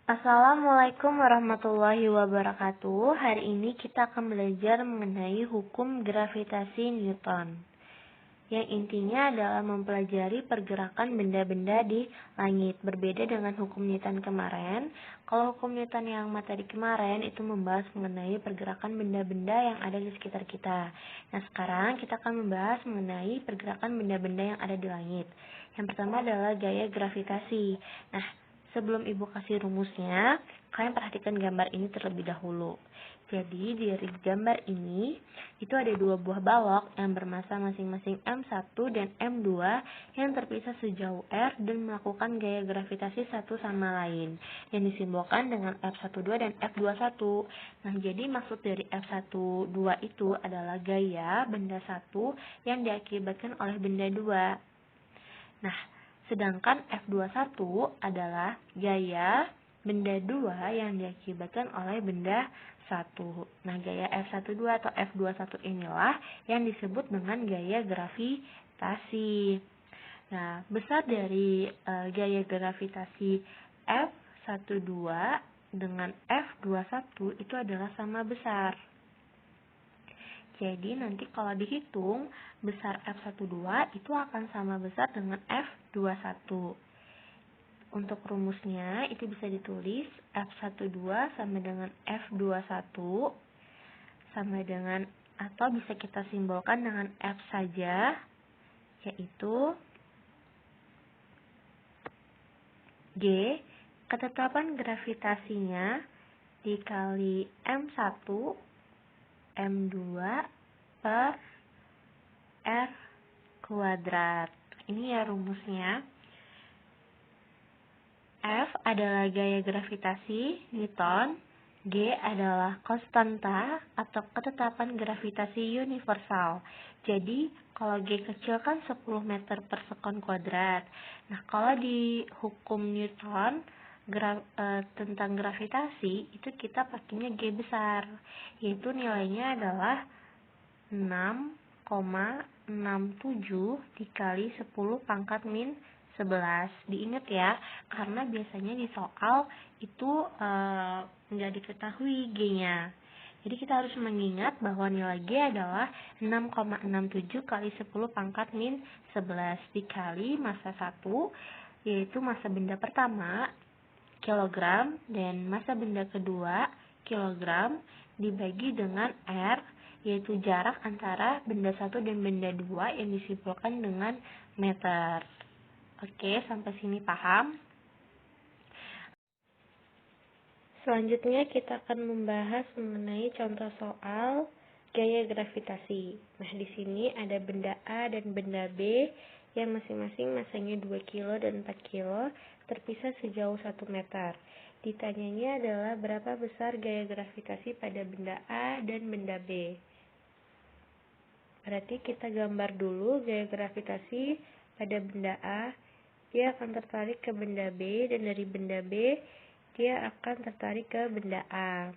Assalamualaikum warahmatullahi wabarakatuh. Hari ini kita akan belajar mengenai hukum gravitasi Newton, yang intinya adalah mempelajari pergerakan benda-benda di langit. Berbeda dengan hukum Newton kemarin, kalau hukum Newton yang materi kemarin itu membahas mengenai pergerakan benda-benda yang ada di sekitar kita. Nah, sekarang kita akan membahas mengenai pergerakan benda-benda yang ada di langit. Yang pertama adalah gaya gravitasi. Nah, sebelum Ibu kasih rumusnya, kalian perhatikan gambar ini terlebih dahulu. Jadi, dari gambar ini, itu ada dua buah balok yang bermassa masing-masing M1 dan M2 yang terpisah sejauh R dan melakukan gaya gravitasi satu sama lain, yang disimbolkan dengan F12 dan F21. Nah, jadi maksud dari F12 itu adalah gaya benda satu yang diakibatkan oleh benda dua. Nah, sedangkan F21 adalah gaya benda 2 yang diakibatkan oleh benda 1. Nah, gaya F12 atau F21 inilah yang disebut dengan gaya gravitasi. Nah, besar dari gaya gravitasi F12 dengan F21 itu adalah sama besar. Jadi nanti kalau dihitung, besar F12 itu akan sama besar dengan F21. Untuk rumusnya itu bisa ditulis F12 sama dengan F21 sama dengan, atau bisa kita simbolkan dengan F saja, yaitu G, ketetapan gravitasinya dikali M1 M2 per R kuadrat. Ini ya rumusnya. F adalah gaya gravitasi Newton, G adalah konstanta atau ketetapan gravitasi universal. Jadi, kalau G kecil kan 10 meter per sekon kuadrat. Nah, kalau di hukum Newton, tentang gravitasi, itu kita pakainya G besar, yaitu nilainya adalah 6,67 dikali 10 pangkat min 11. Diingat ya, karena biasanya di soal itu nggak diketahui G-nya. Jadi kita harus mengingat bahwa nilai G adalah 6,67 kali 10 pangkat min 11 dikali massa 1, yaitu massa benda pertama, kilogram, dan massa benda kedua, kilogram, dibagi dengan R, yaitu jarak antara benda satu dan benda dua yang disimpulkan dengan meter. Oke, sampai sini paham? Selanjutnya kita akan membahas mengenai contoh soal gaya gravitasi. Nah, di sini ada benda A dan benda B yang masing-masing massanya 2 kilo dan 4 kilo, terpisah sejauh 1 meter. Ditanyanya adalah berapa besar gaya gravitasi pada benda A dan benda B. Berarti kita gambar dulu gaya gravitasi pada benda A. Dia akan tertarik ke benda B, dan dari benda B dia akan tertarik ke benda A.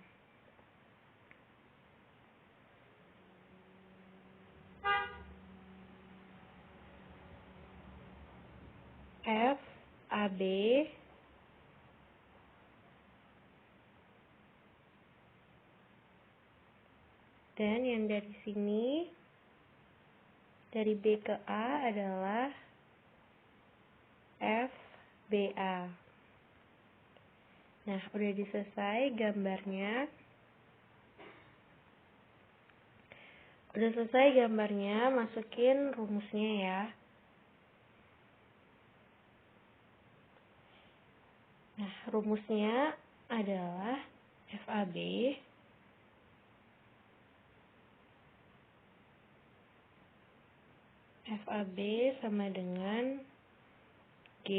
F, AB, dan yang dari sini, dari B ke A adalah FBA. Nah, udah selesai gambarnya. Udah selesai gambarnya, masukin rumusnya ya. Nah, rumusnya adalah FAB sama dengan G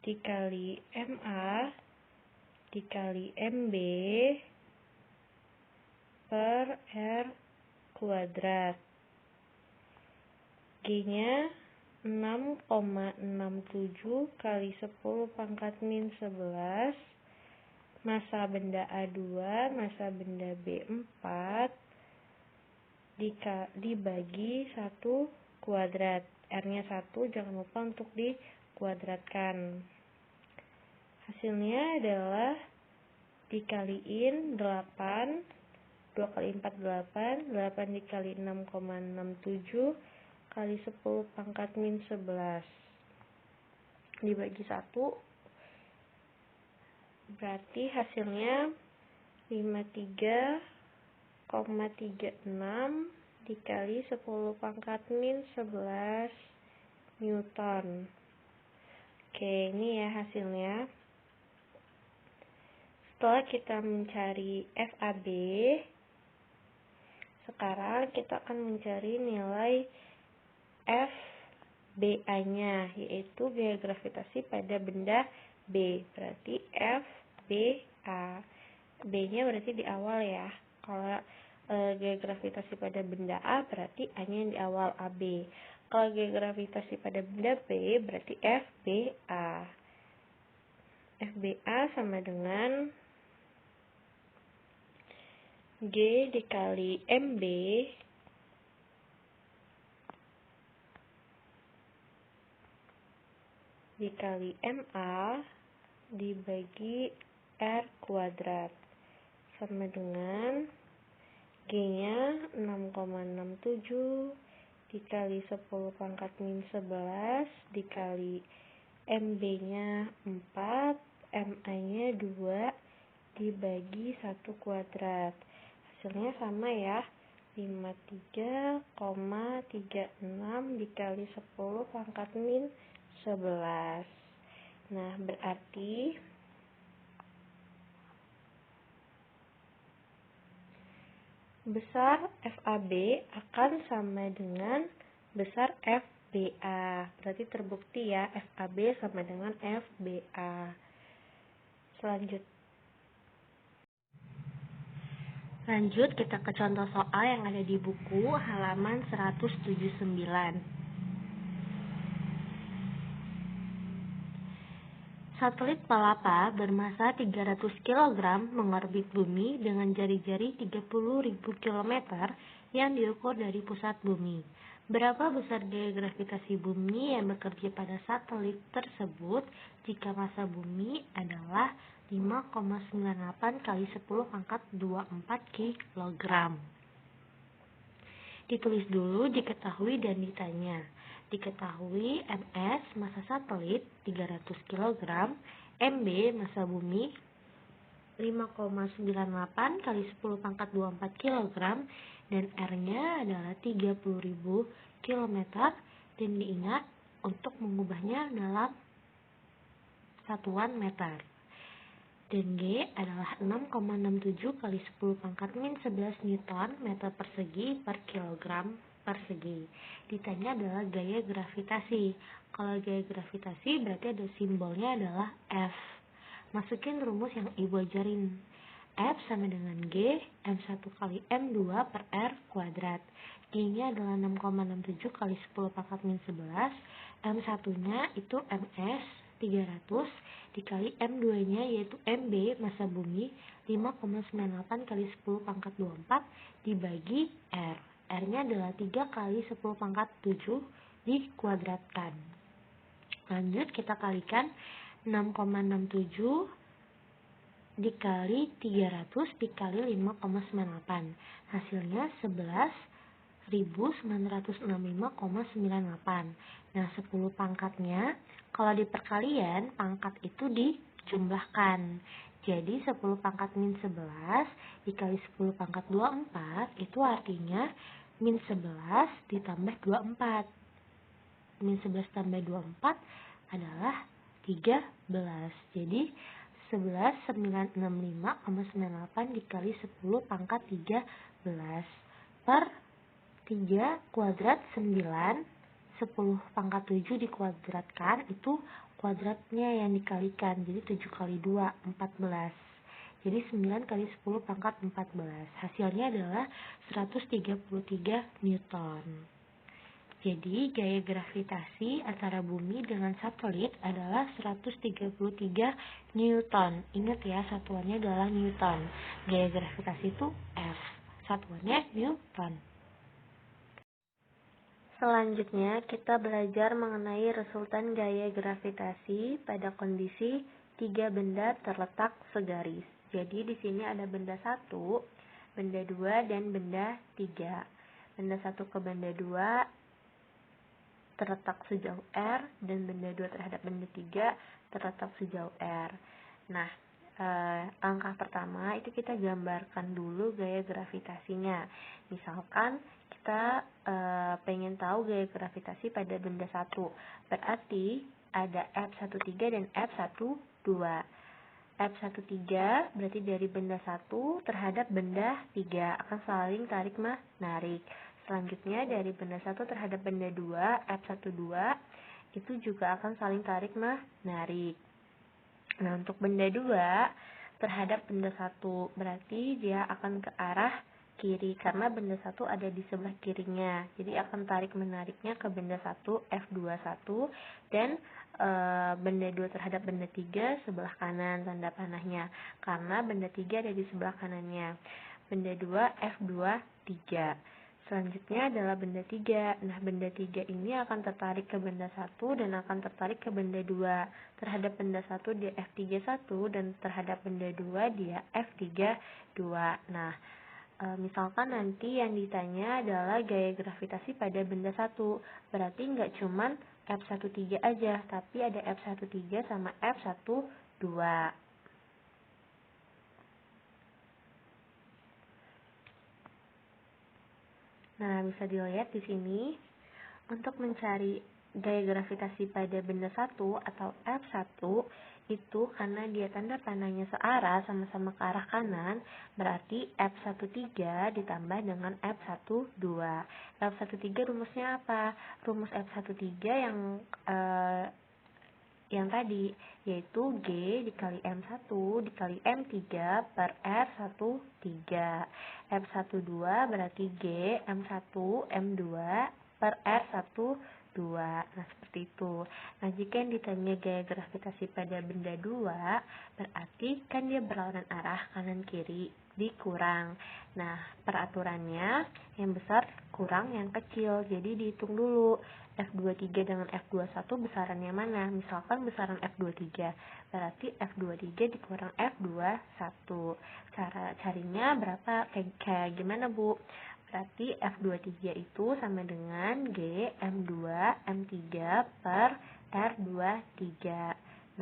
dikali MA dikali MB per R kuadrat. G-nya 6,67 kali 10 pangkat min 11, massa benda A2, massa benda B4, dibagi 1 kuadrat. R-nya 1, jangan lupa untuk dikuadratkan. Hasilnya adalah dikaliin 8, 2 kali 4 8, 8 dikali 6,67 kali 10 pangkat min 11 dibagi 1, berarti hasilnya 53,36 dikali 10 pangkat min 11 Newton. Oke, ini ya hasilnya. Setelah kita mencari FAB, sekarang kita akan mencari nilai FBA-nya, yaitu gaya gravitasi pada benda B. Berarti FBA. B-nya berarti di awal ya. Kalau gaya gravitasi pada benda A, berarti A-nya yang di awal, AB. Kalau gaya gravitasi pada benda B, berarti FBA. FBA sama dengan G dikali MB dikali MA dibagi R kuadrat sama dengan G-nya 6,67 dikali 10 pangkat min 11 dikali MB-nya 4, MA-nya 2 dibagi 1 kuadrat. Hasilnya sama ya, 53,36 dikali 10 pangkat min 11. Nah, berarti besar FAB akan sama dengan besar FBA. Berarti terbukti ya, FAB sama dengan FBA. Lanjut kita ke contoh soal yang ada di buku halaman 179. Satelit Palapa bermasa 300 kg mengorbit bumi dengan jari-jari 30.000 km yang diukur dari pusat bumi. Berapa besar gaya gravitasi bumi yang bekerja pada satelit tersebut jika massa bumi adalah 5,98 kali 10 pangkat 24 kg. Ditulis dulu, diketahui dan ditanya. Diketahui MS massa satelit 300 kg, MB massa bumi 5,98 kali 10 pangkat 24 kg, dan R-nya adalah 30.000 km, dan diingat untuk mengubahnya dalam satuan meter. Dan G adalah 6,67 kali 10 pangkat min 11 Newton meter persegi per kilogram persegi. Ditanya adalah gaya gravitasi. Kalau gaya gravitasi berarti ada simbolnya adalah F. Masukin rumus yang Ibu ajarin. F sama dengan G, M1 kali M2 per R kuadrat. G-nya adalah 6,67 kali 10 pangkat min 11. M1-nya itu MS 300 dikali M2-nya yaitu MB massa bumi 5,98 kali 10 pangkat 24 dibagi R. R-nya adalah 3 kali 10 pangkat 7 dikuadratkan. Lanjut kita kalikan 6,67 dikali 300 dikali 5,98. Hasilnya 11.965,98. Nah, 10 pangkatnya, kalau di perkalian, pangkat itu dijumlahkan. Jadi, 10 pangkat min 11 dikali 10 pangkat 24, itu artinya min 11 ditambah 24. Min 11 tambah 24 adalah 13. Jadi, 11.965,98 dikali 10 pangkat 13 per 3 kuadrat 9, 10 pangkat 7 dikuadratkan, itu kuadratnya yang dikalikan, jadi 7 kali 2, 14. Jadi 9 kali 10 pangkat 14. Hasilnya adalah 133 Newton. Jadi gaya gravitasi antara bumi dengan satelit adalah 133 Newton. Ingat ya, satuannya adalah Newton. Gaya gravitasi itu F, satuannya Newton. Selanjutnya kita belajar mengenai resultan gaya gravitasi pada kondisi 3 benda terletak segaris. Jadi di sini ada benda 1, benda 2, dan benda 3. Benda 1 ke benda 2 terletak sejauh R, dan benda 2 terhadap benda 3 terletak sejauh R. Nah, langkah pertama itu kita gambarkan dulu gaya gravitasinya. Misalkan kita pengen tahu gaya gravitasi pada benda 1. Berarti ada F13 dan F12. F13 berarti dari benda 1 terhadap benda 3 akan saling tarik menarik. Selanjutnya dari benda 1 terhadap benda 2, F12 itu juga akan saling tarik menarik. Nah, untuk benda 2 terhadap benda 1 berarti dia akan ke arah kiri karena benda 1 ada di sebelah kirinya. Jadi akan tarik menariknya ke benda 1 F21 dan benda 2 terhadap benda 3 sebelah kanan tanda panahnya karena benda 3 ada di sebelah kanannya. Benda 2 F23. Selanjutnya adalah benda 3. Nah, benda 3 ini akan tertarik ke benda 1 dan akan tertarik ke benda 2. Terhadap benda 1 dia F31 dan terhadap benda 2 dia F32. Nah, misalkan nanti yang ditanya adalah gaya gravitasi pada benda 1. Berarti nggak cuman F13 aja, tapi ada F13 sama F12. Nah, bisa dilihat di sini untuk mencari gaya gravitasi pada benda 1 atau F1 itu karena dia tanda panahnya searah sama-sama ke arah kanan, berarti F13 ditambah dengan F12. F13 rumusnya apa? Rumus F13 yang tadi, yaitu G dikali M1 dikali M3 per R13. F12 berarti G M1 M2 per R12. Nah, seperti itu. Nah, jika yang ditanya gaya gravitasi pada benda 2, berarti kan dia berlawanan arah kanan kiri dikurang. Nah, peraturannya yang besar kurang yang kecil. Jadi dihitung dulu F23 dengan F21 besarannya mana? Misalkan besaran F23, berarti F23 dikurang F21. Cara carinya berapa? Kayak gimana, Bu? Berarti F23 itu sama dengan G M2 M3 per R23.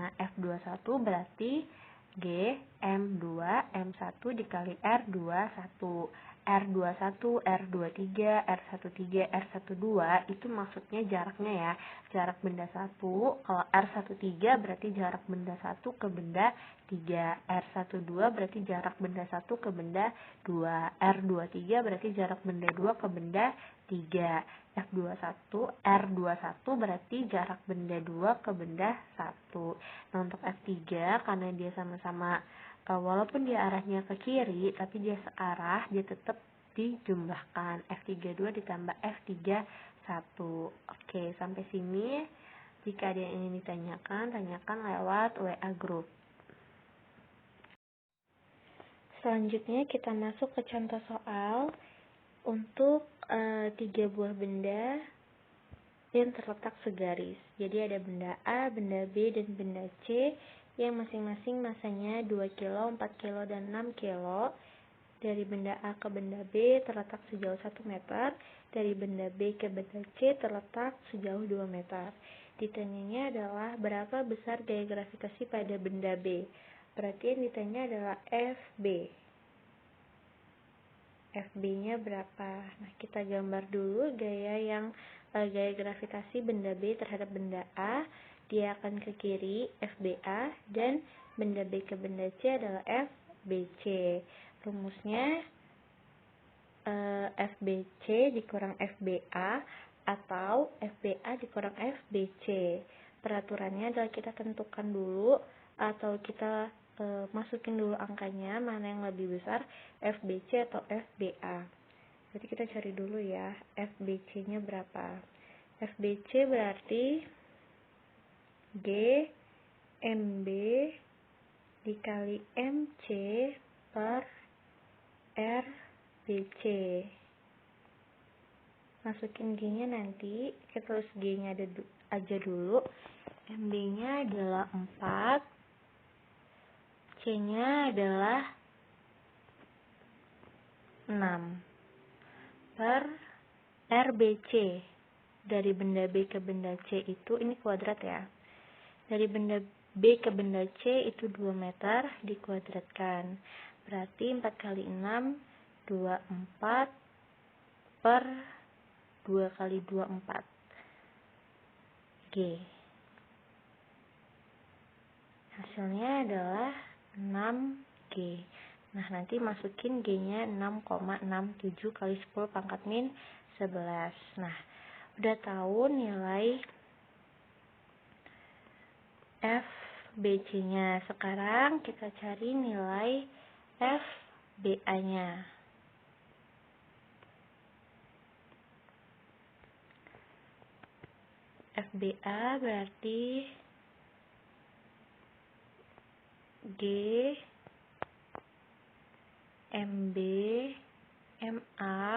Nah, F21 berarti G M2 M1 dikali R21. R21, R23, R13, R12 itu maksudnya jaraknya ya. Jarak benda 1. Kalau R13 berarti jarak benda 1 ke benda 3. R12 berarti jarak benda 1 ke benda 2. R23 berarti jarak benda 2 ke benda 3. F21, R21 berarti jarak benda 2 ke benda 1. Nah, untuk F3 karena dia sama-sama walaupun dia arahnya ke kiri, tapi dia searah, dia tetap dijumlahkan. F32 ditambah F31. Oke, sampai sini. Jika ada yang ingin ditanyakan, tanyakan lewat WA Group. Selanjutnya kita masuk ke contoh soal untuk 3 buah benda yang terletak segaris. Jadi ada benda A, benda B, dan benda C yang masing-masing masanya 2 kilo, 4 kilo, dan 6 kilo. Dari benda A ke benda B terletak sejauh 1 meter, dari benda B ke benda C terletak sejauh 2 meter. Ditanyanya adalah berapa besar gaya gravitasi pada benda B. Berarti yang ditanya adalah FB. FB-nya berapa? Nah, kita gambar dulu gaya gravitasi benda B terhadap benda A. Dia akan ke kiri, FBA, dan benda B ke benda C adalah FBC. Rumusnya FBC dikurang FBA atau FBA dikurang FBC. Peraturannya adalah kita tentukan dulu atau kita masukin dulu angkanya mana yang lebih besar, FBC atau FBA. Jadi kita cari dulu ya FBC-nya berapa. FBC berarti G MB dikali MC per RBC. Masukin G-nya nanti, kita tulis G-nya aja dulu. MB-nya adalah 4, C-nya adalah 6 per RBC. Dari benda B ke benda C itu, ini kuadrat ya. Dari benda B ke benda C itu 2 meter dikuadratkan. Berarti 4 kali 6, 24 per 2 kali 24. G. Hasilnya adalah 6G. Nah, nanti masukin G-nya 6,67 kali 10 pangkat min 11. Nah, udah tahu nilai FBC-nya. Sekarang kita cari nilai FBA-nya. FBA berarti G MB MA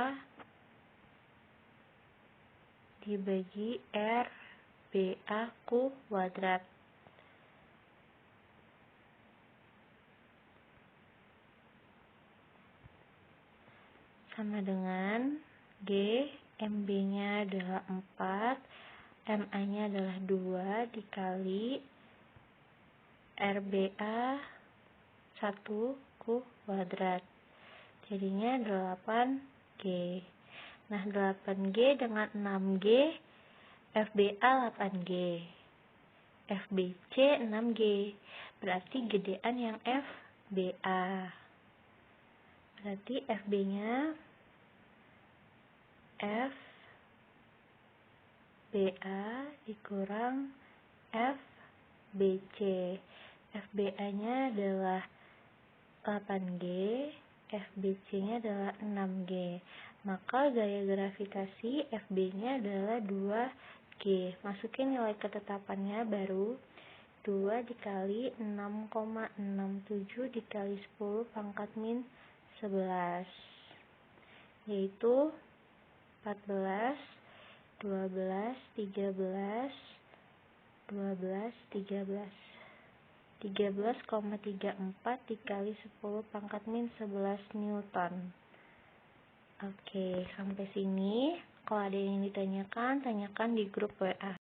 dibagi RBA kuadrat. Sama dengan G, MB-nya adalah 4, MA-nya adalah 2 dikali RBA 1 kuadrat. Jadinya 8G. Nah, 8G dengan 6G, FBA 8G. FBC 6G. Berarti gedean yang FBA. Berarti FB-nya FBA dikurang FBC. FBA-nya adalah 8G, FBC-nya adalah 6G. Maka gaya gravitasi FB-nya adalah 2G. Masukin nilai ketetapannya baru 2 dikali 6,67 dikali 10 pangkat min 11, yaitu 14, 12, 13, 12, 13,34 dikali 10 pangkat min 11 Newton. Oke, sampai sini. Kalau ada yang ditanyakan, tanyakan di grup WA.